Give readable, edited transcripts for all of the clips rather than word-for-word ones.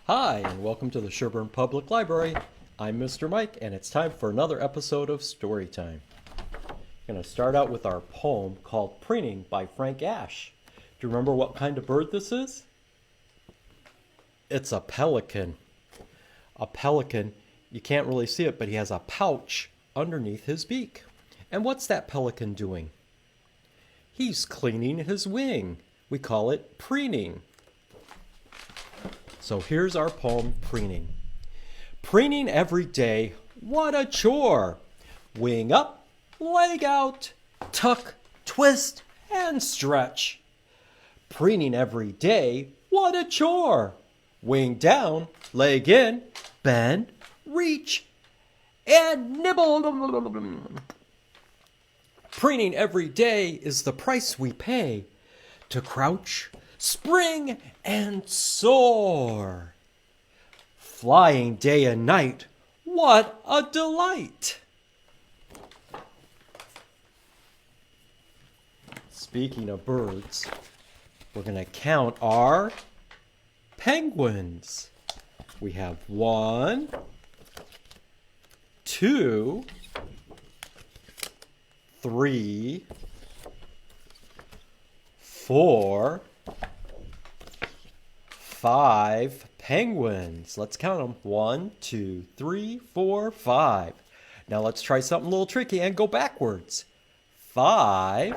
Hi, and welcome to the Sherburne Public Library. I'm Mr. Mike, and it's time for another episode of Storytime. I'm going to start out with our poem called Preening by Frank Ash. Do you remember what kind of bird this is? It's a pelican. A pelican, you can't really see it, but he has a pouch underneath his beak. And what's that pelican doing? He's cleaning his wing. We call it preening. So here's our poem, Preening. Preening every day, what a chore! Wing up, leg out, tuck, twist, and stretch. Preening every day, what a chore! Wing down, leg in, bend, reach, and nibble. Preening every day is the price we pay to crouch, spring, and soar. Flying day and night, what a delight! Speaking of birds, we're going to count our penguins. We have 1, 2, 3, 4, 5 penguins. Let's count them. 1, 2, 3, 4, 5. Now let's try something a little tricky and go backwards. 5,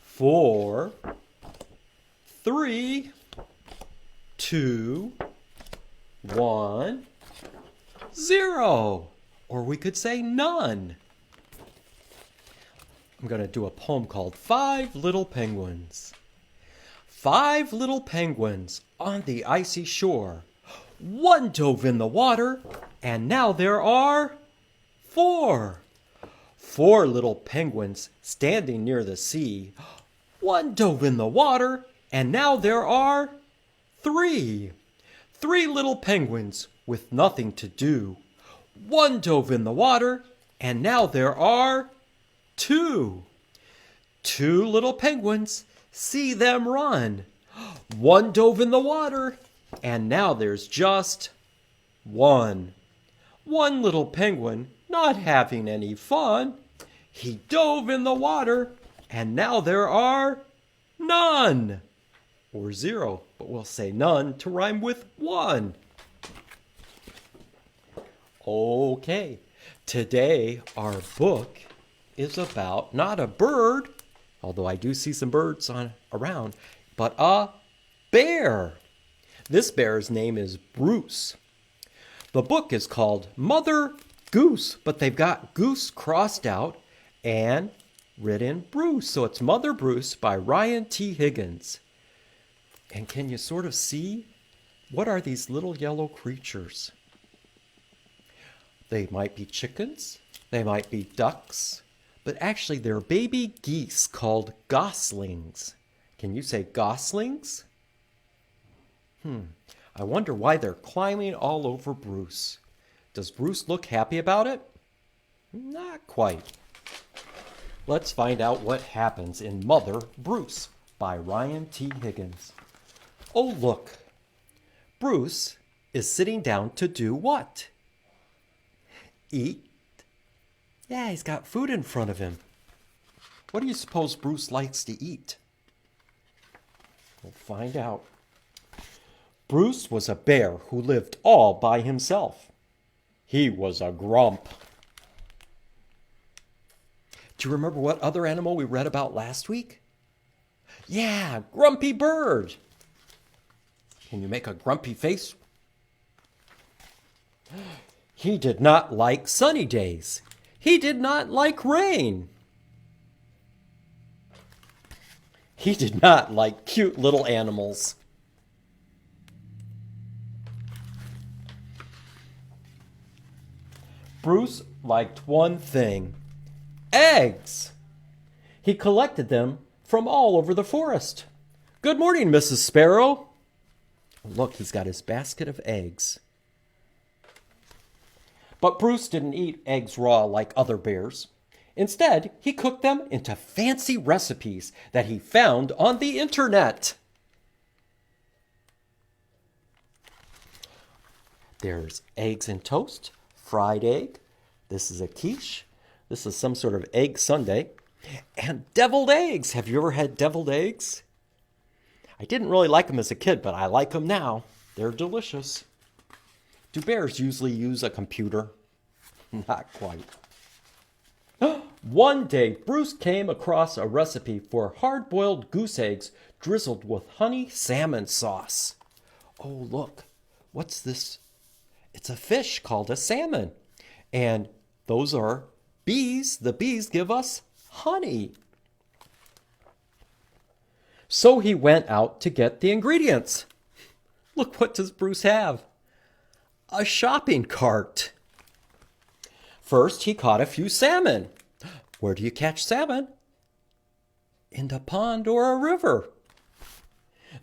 4, 3, 2, 1, 0. Or we could say none. I'm going to do a poem called 5 Little Penguins. 5 little penguins on the icy shore. One dove in the water, and now there are 4. 4 little penguins standing near the sea. One dove in the water, and now there are 3. 3 little penguins with nothing to do. One dove in the water, and now there are 2. 2 little penguins, see them run. One dove in the water, and now there's just 1. 1 little penguin not having any fun. He dove in the water, and now there are none. Or 0, but we'll say none to rhyme with 1. Okay, today our book is about not a bird, although I do see some birds around, but a bear. This bear's name is Bruce. The book is called Mother Goose, but they've got Goose crossed out and written Bruce. So it's Mother Bruce by Ryan T. Higgins. And can you sort of see what are these little yellow creatures? They might be chickens, they might be ducks, but actually they're baby geese called goslings. Can you say goslings? I wonder why they're climbing all over Bruce. Does Bruce look happy about it? Not quite. Let's find out what happens in Mother Bruce by Ryan T. Higgins. Oh, look. Bruce is sitting down to do what? Eat? Yeah, he's got food in front of him. What do you suppose Bruce likes to eat? We'll find out. Bruce was a bear who lived all by himself. He was a grump. Do you remember what other animal we read about last week? Yeah, Grumpy Bird. Can you make a grumpy face? He did not like sunny days. He did not like rain. He did not like cute little animals. Bruce liked one thing: eggs. He collected them from all over the forest. Good morning, Mrs. Sparrow. Look, he's got his basket of eggs. But Bruce didn't eat eggs raw like other bears. Instead, he cooked them into fancy recipes that he found on the internet. There's eggs and toast, fried egg. This is a quiche. This is some sort of egg sundae. And deviled eggs. Have you ever had deviled eggs? I didn't really like them as a kid, but I like them now. They're delicious. Do bears usually use a computer? Not quite. One day, Bruce came across a recipe for hard-boiled goose eggs drizzled with honey salmon sauce. Oh, look. What's this? It's a fish called a salmon. And those are bees. The bees give us honey. So he went out to get the ingredients. Look, what does Bruce have? A shopping cart. First, he caught a few salmon. Where do you catch salmon? In the pond or a river.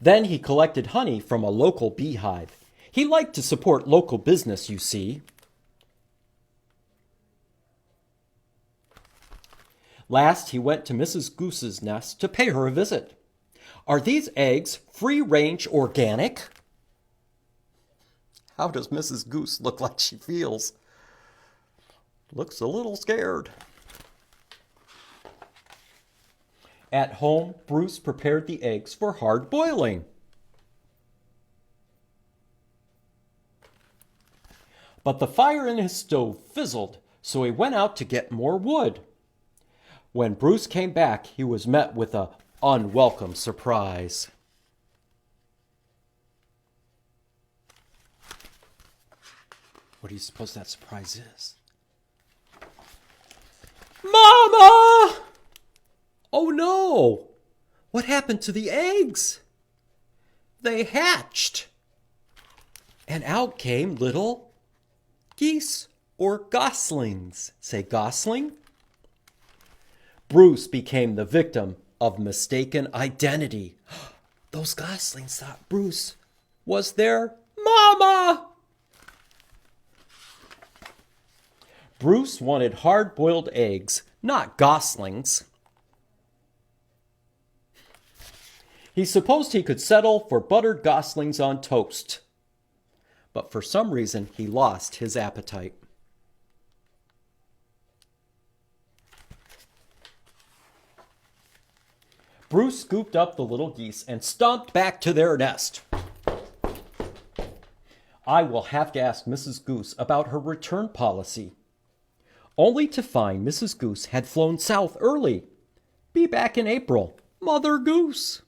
Then he collected honey from a local beehive. He liked to support local business, you see. Last, he went to Mrs. Goose's nest to pay her a visit. Are these eggs free-range organic? How does Mrs. Goose look like she feels? Looks a little scared. At home, Bruce prepared the eggs for hard boiling. But the fire in his stove fizzled, so he went out to get more wood. When Bruce came back, he was met with an unwelcome surprise. What do you suppose that surprise is? Mama! Oh no! What happened to the eggs? They hatched. And out came little geese or goslings. Say gosling. Bruce became the victim of mistaken identity. Those goslings thought Bruce was their mama. Bruce wanted hard-boiled eggs, not goslings. He supposed he could settle for buttered goslings on toast. But for some reason, he lost his appetite. Bruce scooped up the little geese and stomped back to their nest. I will have to ask Mrs. Goose about her return policy. Only to find Mrs. Goose had flown south early. Be back in April. Mother Goose.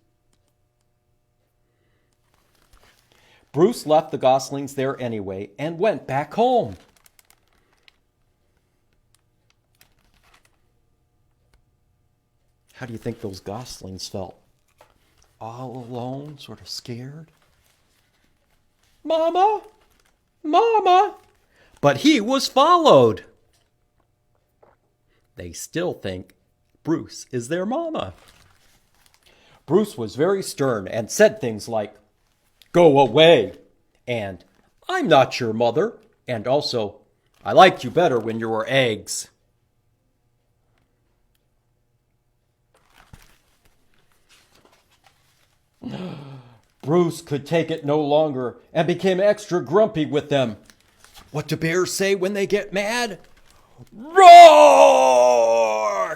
Bruce left the goslings there anyway and went back home. How do you think those goslings felt? All alone, sort of scared? Mama! Mama! But he was followed. They still think Bruce is their mama. Bruce was very stern and said things like, "Go away," and "I'm not your mother," and also, "I liked you better when you were eggs." Bruce could take it no longer and became extra grumpy with them. What do bears say when they get mad? Roar!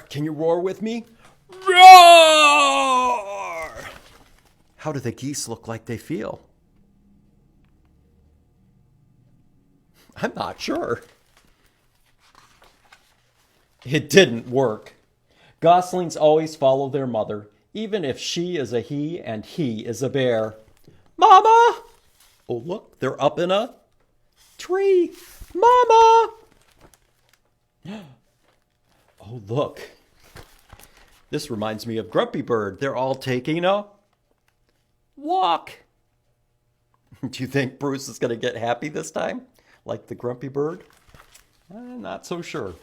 Can you roar with me? Roar! How do the geese look like they feel? I'm not sure. It didn't work. Goslings always follow their mother, even if she is a he and he is a bear. Mama! Oh, look, they're up in a tree. Mama! Oh, look. This reminds me of Grumpy Bird. They're all taking a walk. Do you think Bruce is going to get happy this time, like the Grumpy Bird? Not so sure.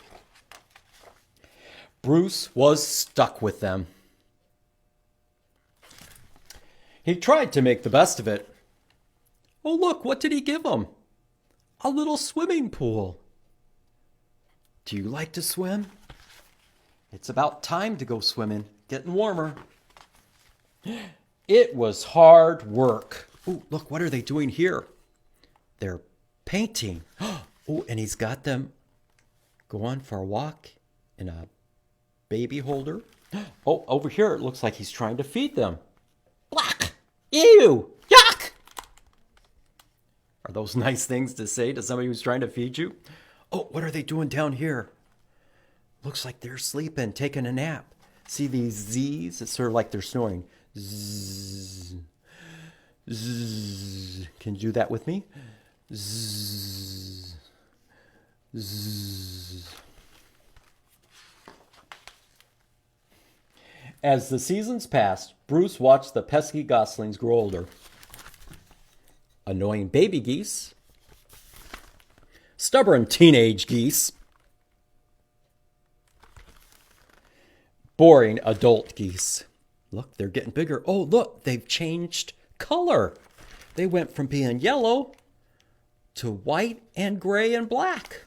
Bruce was stuck with them. He tried to make the best of it. Oh, look, what did he give them? A little swimming pool. Do you like to swim? It's about time to go swimming. Getting warmer. It was hard work. Oh, look, what are they doing here? They're painting. Oh, and he's got them going for a walk in a baby holder. Oh, over here it looks like he's trying to feed them. Black! Ew! Yuck! Are those nice things to say to somebody who's trying to feed you? Oh, what are they doing down here? Looks like they're sleeping, taking a nap. See these Z's? It's sort of like they're snoring. Zzz. Zzz. Can you do that with me? Zzz. Zzz. As the seasons passed, Bruce watched the pesky goslings grow older. Annoying baby geese, stubborn teenage geese, boring adult geese. Look, they're getting bigger. Oh, look, they've changed color. They went from being yellow to white and gray and black.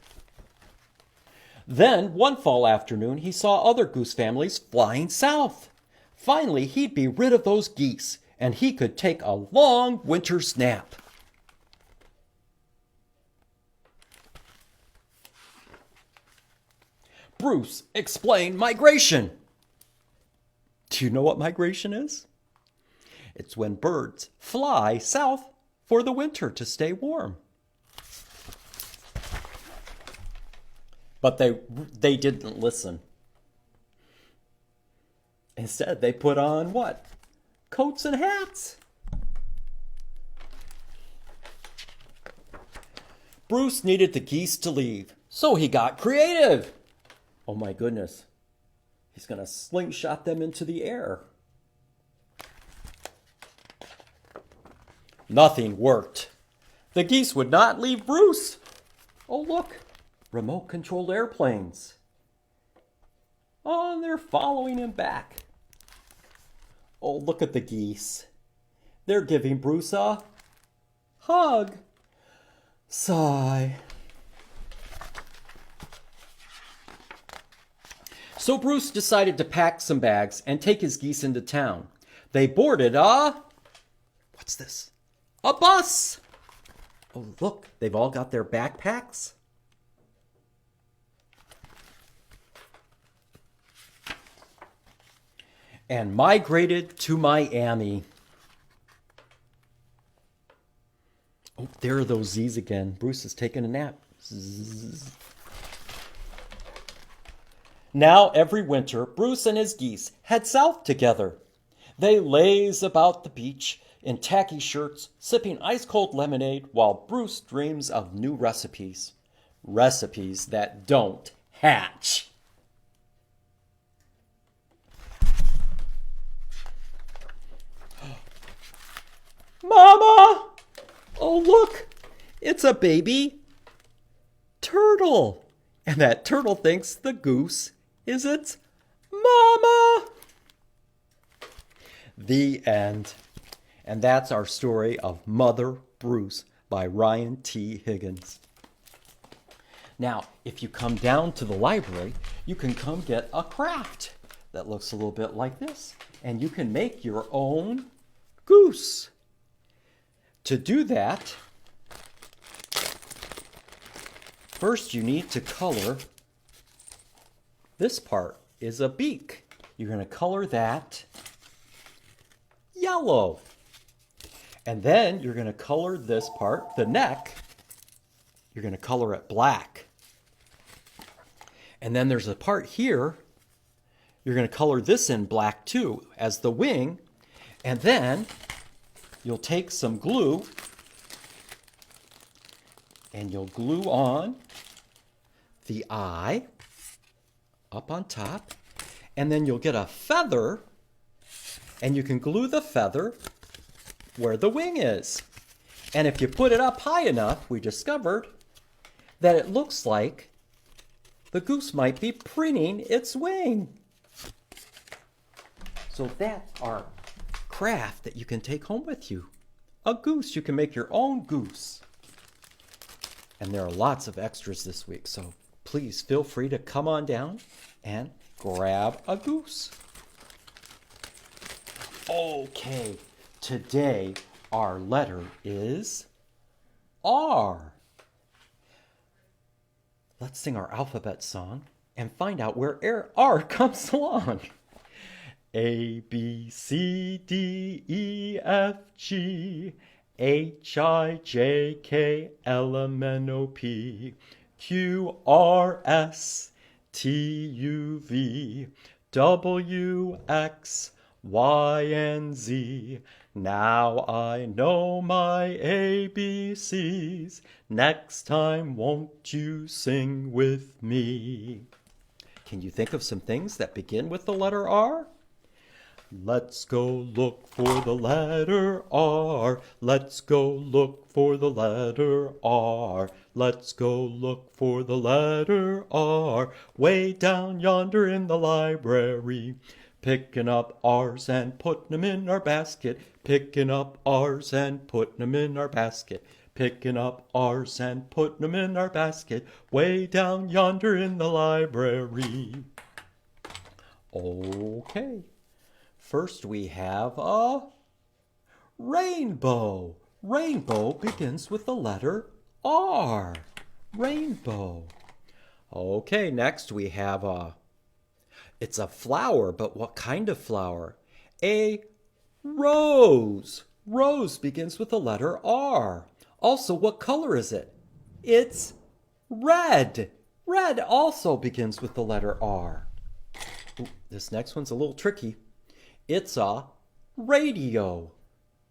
Then, one fall afternoon, he saw other goose families flying south. Finally, he'd be rid of those geese, and he could take a long winter's nap. Bruce explained migration. Do you know what migration is? It's when birds fly south for the winter to stay warm. But they didn't listen. Instead, they put on what? Coats and hats. Bruce needed the geese to leave, so he got creative. Oh my goodness. He's going to slingshot them into the air. Nothing worked. The geese would not leave Bruce. Oh, look. Remote-controlled airplanes. Oh, and they're following him back. Oh, look at the geese. They're giving Bruce a hug. Sigh. So Bruce decided to pack some bags and take his geese into town. They boarded what's this? A bus. Oh, look, they've all got their backpacks. And migrated to Miami. Oh, there are those Z's again. Bruce is taking a nap. Zzz. Now, every winter, Bruce and his geese head south together. They laze about the beach in tacky shirts, sipping ice-cold lemonade while Bruce dreams of new recipes. Recipes that don't hatch. Mama! Oh, look! It's a baby turtle. And that turtle thinks the goose is its mama. The end. And that's our story of Mother Bruce by Ryan T. Higgins. Now, if you come down to the library, you can come get a craft that looks a little bit like this. And you can make your own goose. To do that, first you need to color. This part is a beak. You're going to color that yellow. And then you're going to color this part, the neck. You're going to color it black. And then there's a part here. You're going to color this in black too as the wing. And then you'll take some glue and you'll glue on the eye up on top. And then you'll get a feather and you can glue the feather where the wing is. And if you put it up high enough, we discovered that it looks like the goose might be preening its wing. So that's our craft that you can take home with you. A goose. You can make your own goose. And there are lots of extras this week, so please feel free to come on down and grab a goose. Okay, today our letter is R. Let's sing our alphabet song and find out where R comes along. A, B, C, D, E, F, G, H, I, J, K, L, M, N, O, P, Q, R, S, T, U, V, W, X, Y, and Z. Now I know my ABCs. Next time, won't you sing with me? Can you think of some things that begin with the letter R? Let's go look for the letter R. Let's go look for the letter R. Let's go look for the letter R. Way down yonder in the library. Picking up R's and putting them in our basket. Picking up R's and putting them in our basket. Picking up R's and putting them in our basket. Way down yonder in the library. Okay. First we have a rainbow. Rainbow begins with the letter R. Rainbow. Okay, next we have it's a flower, but what kind of flower? A rose. Rose begins with the letter R. Also, what color is it? It's red. Red also begins with the letter R. Ooh, this next one's a little tricky. It's a radio.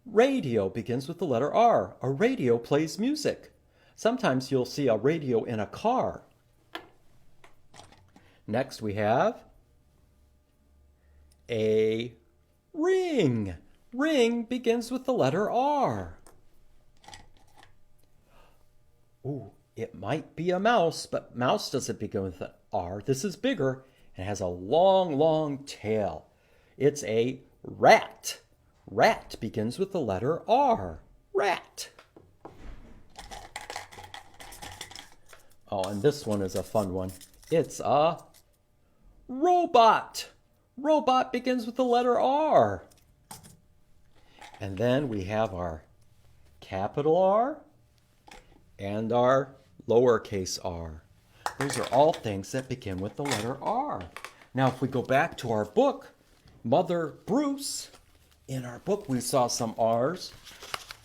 Radio begins with the letter R. A radio plays music. Sometimes you'll see a radio in a car. Next we have a ring. Ring begins with the letter R. Ooh, it might be a mouse, but mouse doesn't begin with an R. This is bigger and has a long, long tail. It's a rat. Rat begins with the letter R. Rat. Oh, and this one is a fun one. It's a robot. Robot begins with the letter R. And then we have our capital R and our lowercase r. Those are all things that begin with the letter R. Now, if we go back to our book, Mother Bruce, in our book we saw some R's.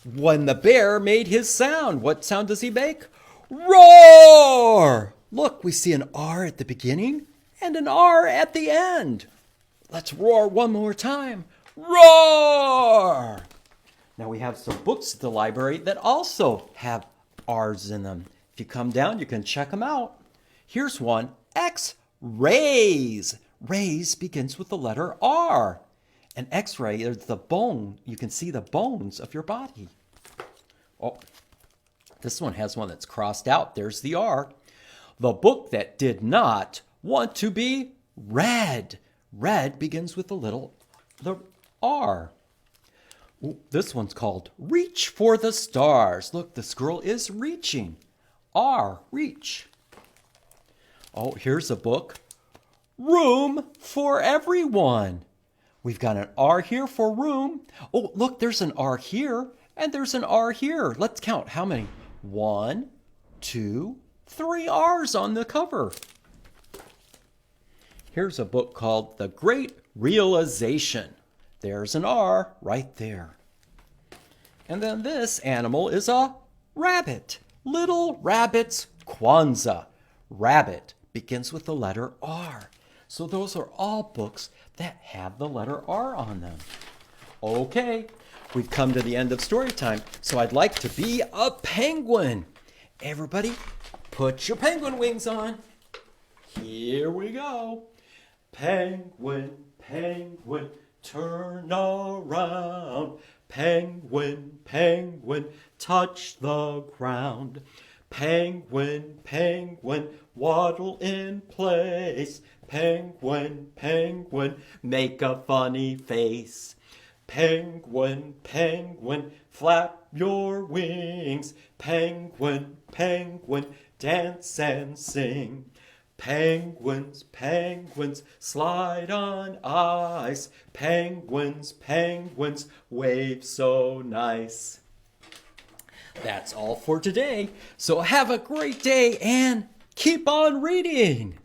When the bear made his sound, what sound does he make? Roar! Look, we see an R at the beginning and an R at the end. Let's roar one more time. Roar! Now we have some books at the library that also have R's in them. If you come down, you can check them out. Here's one, X-rays. Rays begins with the letter R. An X-ray is the bone. You can see the bones of your body. Oh, this one has one that's crossed out. There's the R. The book that did not want to be read. Read begins with the R. Ooh, this one's called Reach for the Stars. Look, this girl is reaching. R, reach. Oh, here's a book. Room for Everyone. We've got an R here for room. Oh, look, there's an R here, and there's an R here. Let's count. How many? 1, 2, 3 R's on the cover. Here's a book called The Great Realization. There's an R right there. And then this animal is a rabbit. Little Rabbit's Kwanzaa. Rabbit begins with the letter R. So those are all books that have the letter R on them. Okay, we've come to the end of story time, so I'd like to be a penguin. Everybody, put your penguin wings on. Here we go. Penguin, penguin, turn around. Penguin, penguin, touch the ground. Penguin, penguin, waddle in place. Penguin, penguin, make a funny face. Penguin, penguin, flap your wings. Penguin, penguin, dance and sing. Penguins, penguins, slide on ice. Penguins, penguins, wave so nice. That's all for today. So have a great day and Keep on reading!